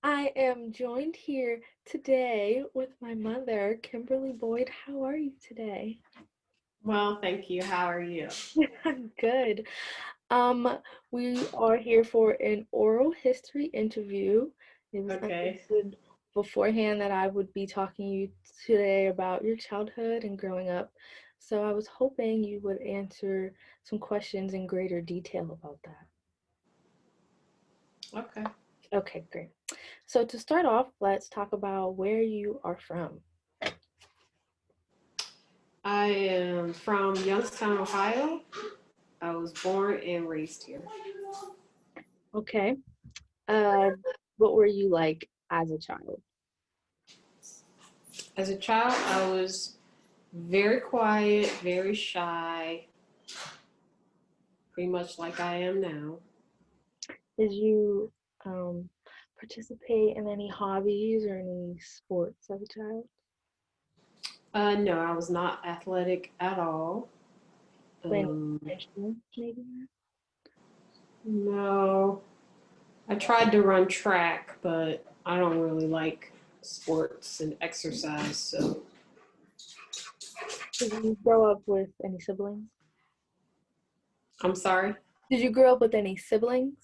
I am joined here today with my mother, Kimberly Boyd. How are you today? Well, thank you. How are you? I'm good. Um, we are here for an oral history interview. It was Okay. understood beforehand that I would be talking to you today about your childhood and growing up. So I was hoping you would answer some questions in greater detail about that. Okay. Okay, great. So to start off, let's talk about where you are from. I am from Youngstown, Ohio. I was born and raised here. Okay. Uh, what were you like as a child? As a child, I was very quiet, very shy, pretty much like I am now. Did you um, participate in any hobbies or any sports as a child? No, I was not athletic at all. Play any Um, instruments, maybe? no, I tried to run track, but I don't really like sports and exercise. So Did you grow up with any siblings? I'm sorry. Did you grow up with any siblings?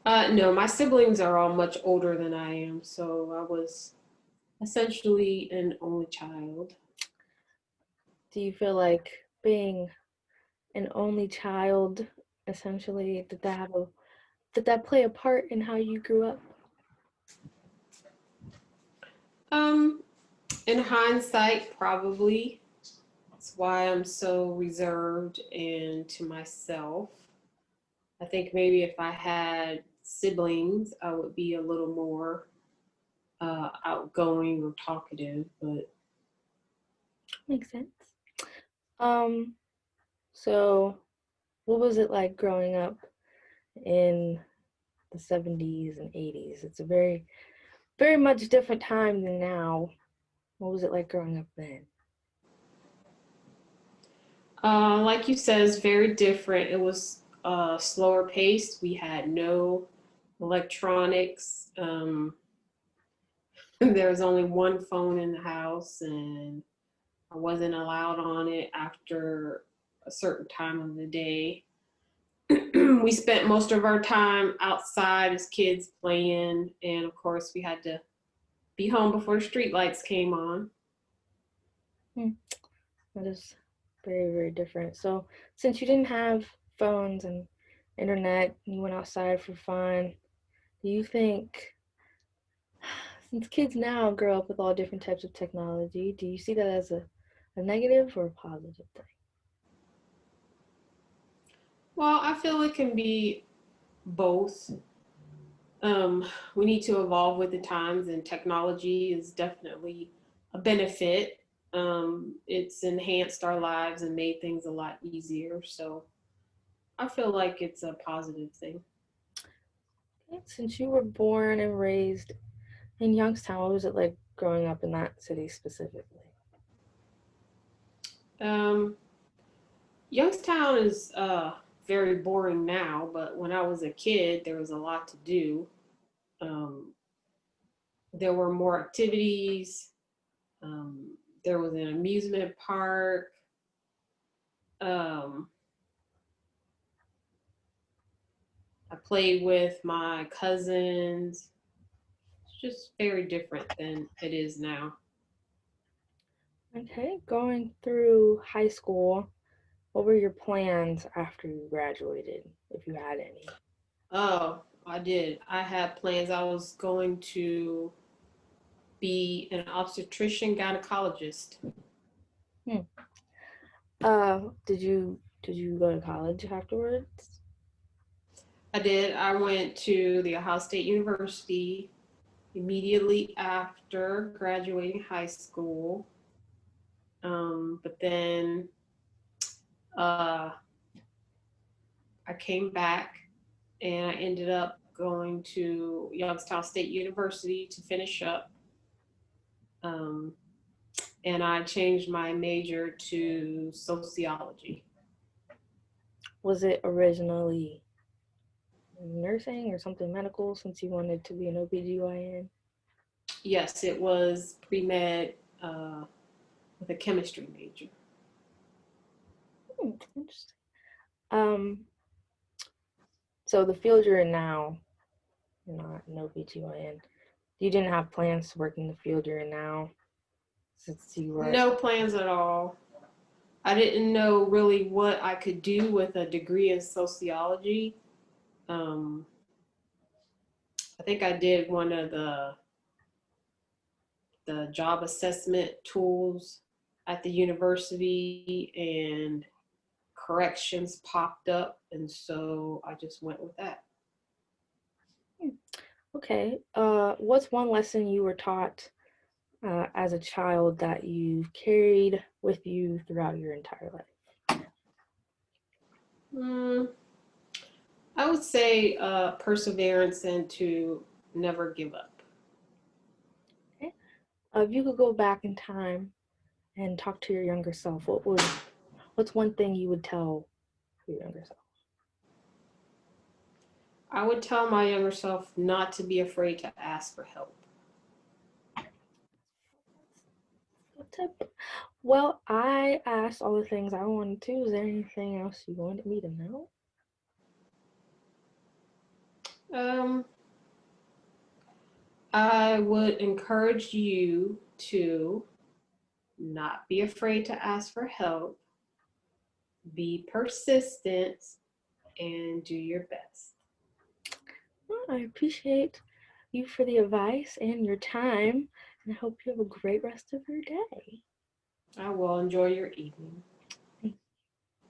No, my siblings are all much older than I am, so I was essentially an only child. Do you feel like being an only child, essentially, did that play a part in how you grew up? Um, in hindsight, probably. That's why I'm so reserved and to myself. I think maybe if I had siblings, I would be a little more outgoing or talkative, but Makes sense. Um, so what was it like growing up in the 70s and 80s? It's a very much different time than now. What was it like growing up then? like you said, it's very different. It was slower paced. We had no electronics. There was only one phone in the house, and I wasn't allowed on it after a certain time of the day. We spent most of our time outside as kids playing, and of course, we had to be home before the street lights came on. Hmm, that is very different. So, since you didn't have phones and internet, you went outside for fun, do you think, since kids now grow up with all different types of technology, do you see that as a negative or a positive thing? Well, I feel it can be both. Um, we need to evolve with the times, and technology is definitely a benefit. It's enhanced our lives and made things a lot easier. So I feel like it's a positive thing. Okay, since you were born and raised in Youngstown, what was it like growing up in that city specifically? Um, Youngstown is very boring now, but when I was a kid, there was a lot to do. Um, there were more activities. Um, there was an amusement park. Um, I played with my cousins. It's just very different than it is now. Okay, going through high school, what were your plans after you graduated, if you had any? Oh, I did. I had plans. I was going to be an obstetrician gynecologist. Hmm. Did you go to college afterwards? I did. I went to the Ohio State University immediately after graduating high school. But then uh, I came back and I ended up going to Youngstown State University to finish up. Um, and I changed my major to sociology. Was it originally nursing or something medical since you wanted to be an OBGYN? Yes, it was pre med with a chemistry major. Interesting. Um, so the field you're in now, you're not an OBGYN. You didn't have plans to work in the field you're in now since you were. No plans at all. I didn't know really what I could do with a degree in sociology. Um, I think I did one of the job assessment tools at the university, and corrections popped up, and so I just went with that. Okay. What's one lesson you were taught as a child that you've carried with you throughout your entire life? Mm, I would say perseverance and to never give up. Okay. If you could go back in time and talk to your younger self, what's one thing you would tell your younger self? I would tell my younger self not to be afraid to ask for help. What tip? Well, I asked all the things I wanted to. Is there anything else you wanted me to know? Um, I would encourage you to not be afraid to ask for help, be persistent, and do your best. Well, I appreciate you for the advice and your time, and I hope you have a great rest of your day. I will enjoy your evening.